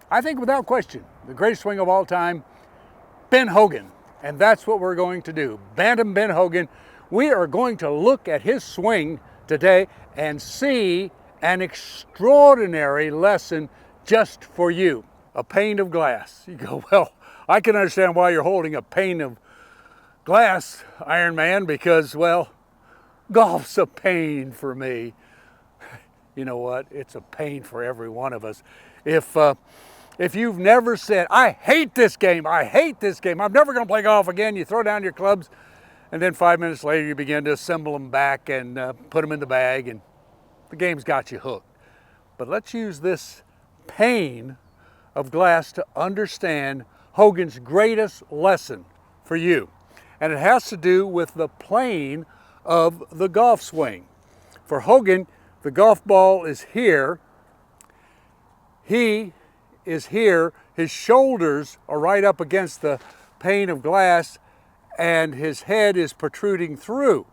I think without question, the greatest swing of all time, Ben Hogan. And that's what we're going to do. Bantam Ben Hogan. We are going to look at his swing today and see an extraordinary lesson just for you. A pane of glass. You go, well, I can understand why you're holding a pane of glass, Ironman, because, well, golf's a pain for me. You know what? It's a pain for every one of us. If you've never said, I hate this game, I'm never going to play golf again, you throw down your clubs, and then 5 minutes later you begin to assemble them back and put them in the bag, and the game's got you hooked. But let's use this pane of glass to understand Hogan's greatest lesson for you. And it has to do with the plane of the golf swing. For Hogan, the golf ball is here. He is here. His shoulders are right up against the pane of glass and his head is protruding through.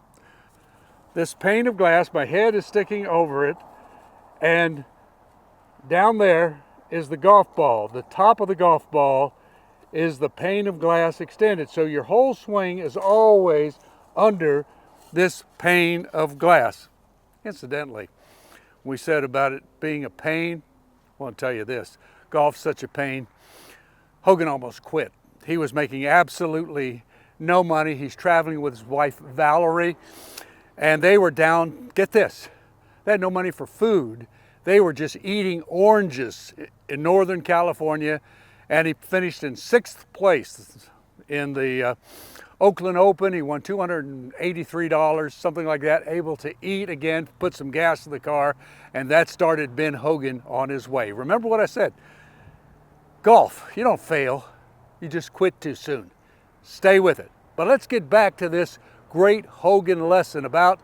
This pane of glass, my head is sticking over it, and down there is the golf ball. The top of the golf ball is the pane of glass extended. So your whole swing is always under this pane of glass. Incidentally, we said about it being a pain, I want to tell you this. Golf's such a pain. Hogan almost quit. He was making absolutely no money. He's traveling with his wife, Valerie, and they were down, get this, they had no money for food. They were just eating oranges in Northern California, and he finished in 6th place in the Oakland Open. He won $283, something like that, able to eat again, put some gas in the car, and that started Ben Hogan on his way. Remember what I said? Golf, you don't fail, you just quit too soon. Stay with it. But let's get back to this great Hogan lesson about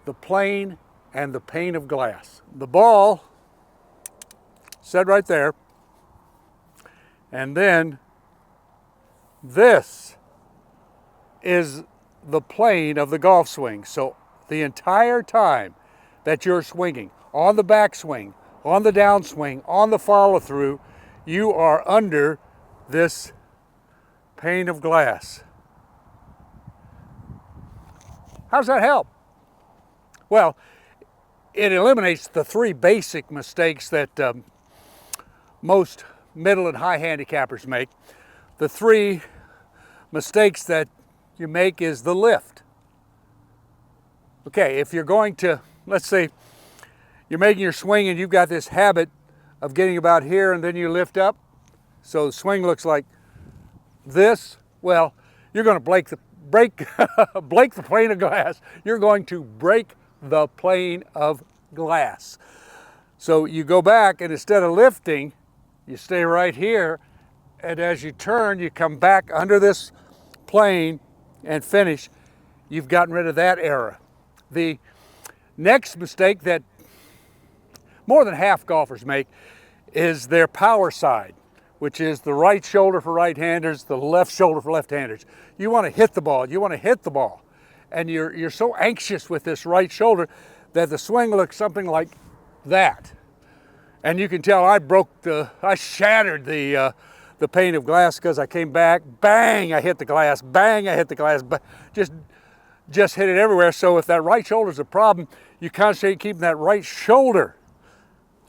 the plane and the pane of glass. The ball, said right there, and then this is the plane of the golf swing. So the entire time that you're swinging, on the backswing, on the downswing, on the follow through, you are under this pane of glass. How does that help? Well, it eliminates the 3 basic mistakes that most middle and high handicappers make. The 3 mistakes that you make is the lift. Okay, if you're going to, let's say you're making your swing and you've got this habit of getting about here and then you lift up, so the swing looks like this, well, you're going to break the plane of glass. You're going to break the plane of glass. So you go back, and instead of lifting, you stay right here, and as you turn, you come back under this plane and finish. You've gotten rid of that error. The next mistake that more than half golfers make is their power side, which is the right shoulder for right-handers, the left shoulder for left-handers. You want to hit the ball, and you're so anxious with this right shoulder that the swing looks something like that. And you can tell I shattered the pane of glass because I came back, bang, I hit the glass, bang, I hit the glass, just hit it everywhere. So if that right shoulder is a problem, you concentrate keeping that right shoulder,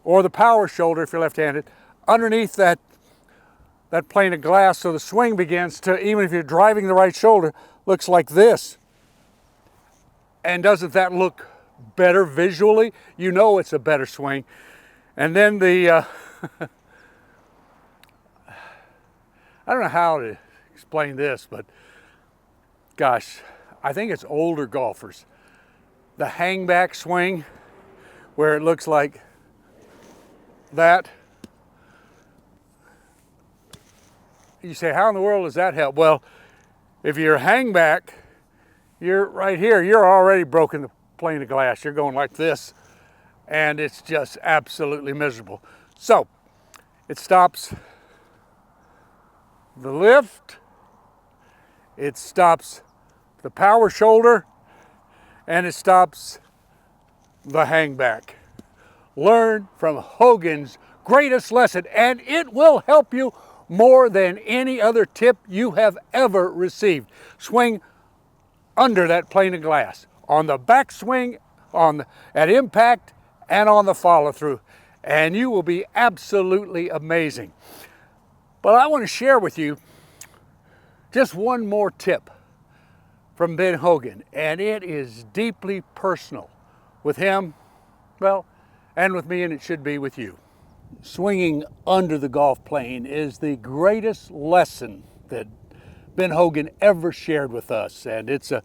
or the power shoulder if you're left-handed, underneath that plane of glass, so the swing begins to, even if you're driving the right shoulder, looks like this. And doesn't that look better visually? You know it's a better swing. And then I don't know how to explain this, but gosh, I think it's older golfers. The hangback swing, where it looks like that. You say, how in the world does that help? Well, if you're hang back, you're right here, you're already broken the plane of glass. You're going like this, and it's just absolutely miserable. So it stops the lift, it stops the power shoulder, and it stops the hang back. learn from Hogan's greatest lesson, and it will help you more than any other tip you have ever received. Swing under that pane of glass, on the backswing, at impact, and on the follow through, and you will be absolutely amazing. But I want to share with you just one more tip from Ben Hogan, and it is deeply personal with him, well, and with me, and it should be with you. Swinging under the golf plane is the greatest lesson that Ben Hogan ever shared with us, and it's a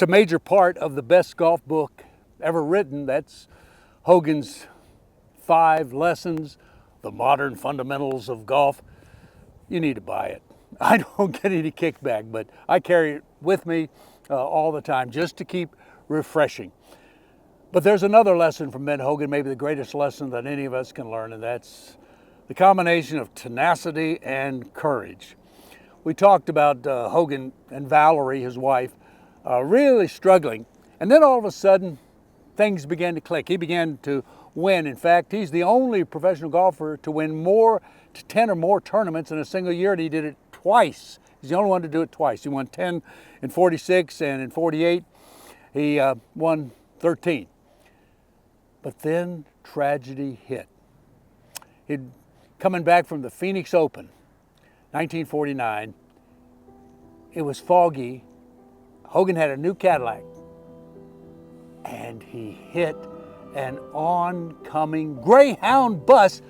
major part of the best golf book ever written. That's Hogan's 5 Lessons, The Modern Fundamentals of Golf. You need to buy it. I don't get any kickback, but I carry it with me all the time just to keep refreshing. But there's another lesson from Ben Hogan, maybe the greatest lesson that any of us can learn, and that's the combination of tenacity and courage. We talked about Hogan and Valerie, his wife, really struggling. And then all of a sudden, things began to click. He began to win. In fact, he's the only professional golfer to win 10 or more tournaments in a single year, and he did it twice. He's the only one to do it twice. He won 10 in 46, and in 48, he won 13. But then tragedy hit. He'd coming back from the Phoenix Open, 1949. It was foggy. Hogan had a new Cadillac, and he hit an oncoming Greyhound bus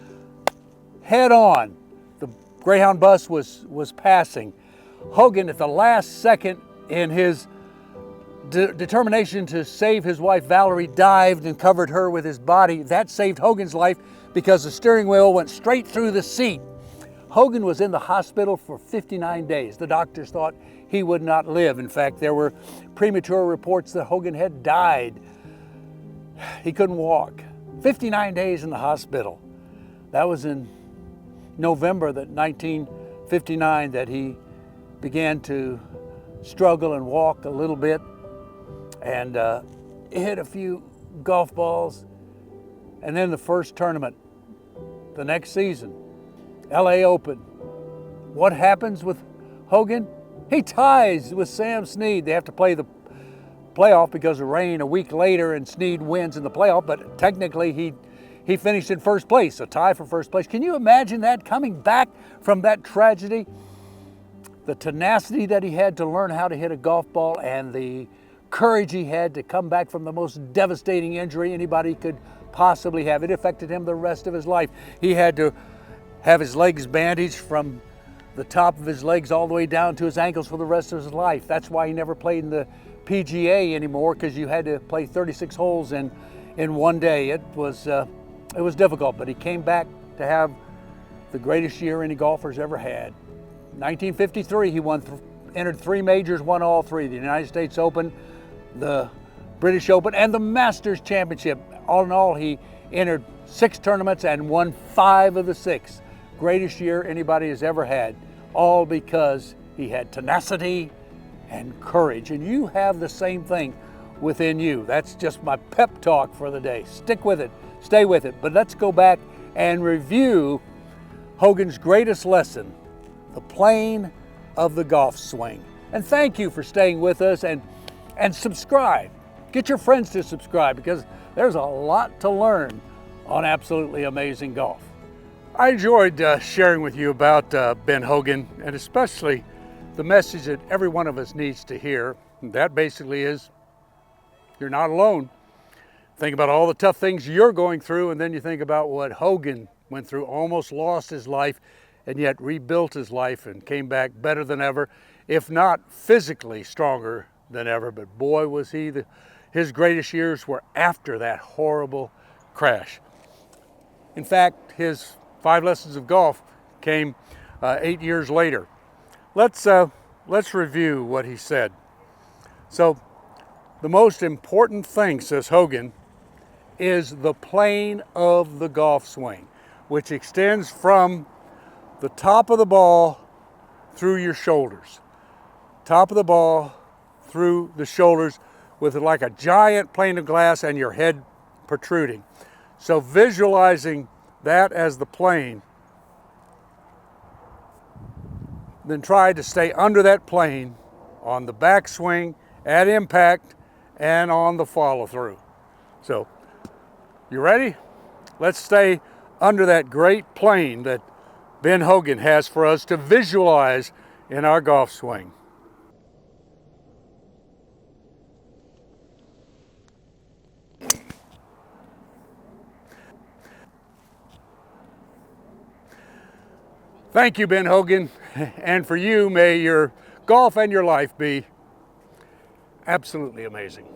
head on. The Greyhound bus was passing. Hogan, at the last second, in his determination to save his wife Valerie, dived and covered her with his body. That saved Hogan's life because the steering wheel went straight through the seat. Hogan was in the hospital for 59 days. The doctors thought he would not live. In fact, there were premature reports that Hogan had died. He couldn't walk. 59 days in the hospital. That was in November 1959 that he began to struggle and walk a little bit, and hit a few golf balls. And then the first tournament, the next season, LA Open. What happens with Hogan? He ties with Sam Snead. They have to play the playoff because of rain a week later, and Snead wins in the playoff, but technically he finished in first place, a tie for first place. Can you imagine that, coming back from that tragedy? The tenacity that he had to learn how to hit a golf ball, and the courage he had to come back from the most devastating injury anybody could possibly have. It affected him the rest of his life. He had to have his legs bandaged from the top of his legs all the way down to his ankles for the rest of his life. That's why he never played in the PGA anymore, because you had to play 36 holes in one day. It was difficult, but he came back to have the greatest year any golfer's ever had. 1953, he entered 3 majors, won all 3: the United States Open, the British Open, and the Masters Championship. All in all, he entered 6 tournaments and won 5 of the 6. Greatest year anybody has ever had, all because he had tenacity and courage. And you have the same thing within you. That's just my pep talk for the day. Stick with it, stay with it. But let's go back and review Hogan's greatest lesson, the plane of the golf swing. And thank you for staying with us, and subscribe. Get your friends to subscribe, because there's a lot to learn on Absolutely Amazing Golf. I enjoyed sharing with you about Ben Hogan, and especially the message that every one of us needs to hear. And that basically is, you're not alone. Think about all the tough things you're going through, and then you think about what Hogan went through, almost lost his life, and yet rebuilt his life and came back better than ever, if not physically stronger than ever. But boy, was his greatest years were after that horrible crash. In fact, his 5 Lessons of Golf came 8 years later. Let's review what he said. So, the most important thing, says Hogan, is the plane of the golf swing, which extends from the top of the ball through your shoulders. Top of the ball through the shoulders, with like a giant pane of glass and your head protruding. So visualizing that as the plane, then try to stay under that plane on the backswing, at impact, and on the follow through. So, you ready? Let's stay under that great plane that Ben Hogan has for us to visualize in our golf swing. Thank you, Ben Hogan. And for you, may your golf and your life be absolutely amazing.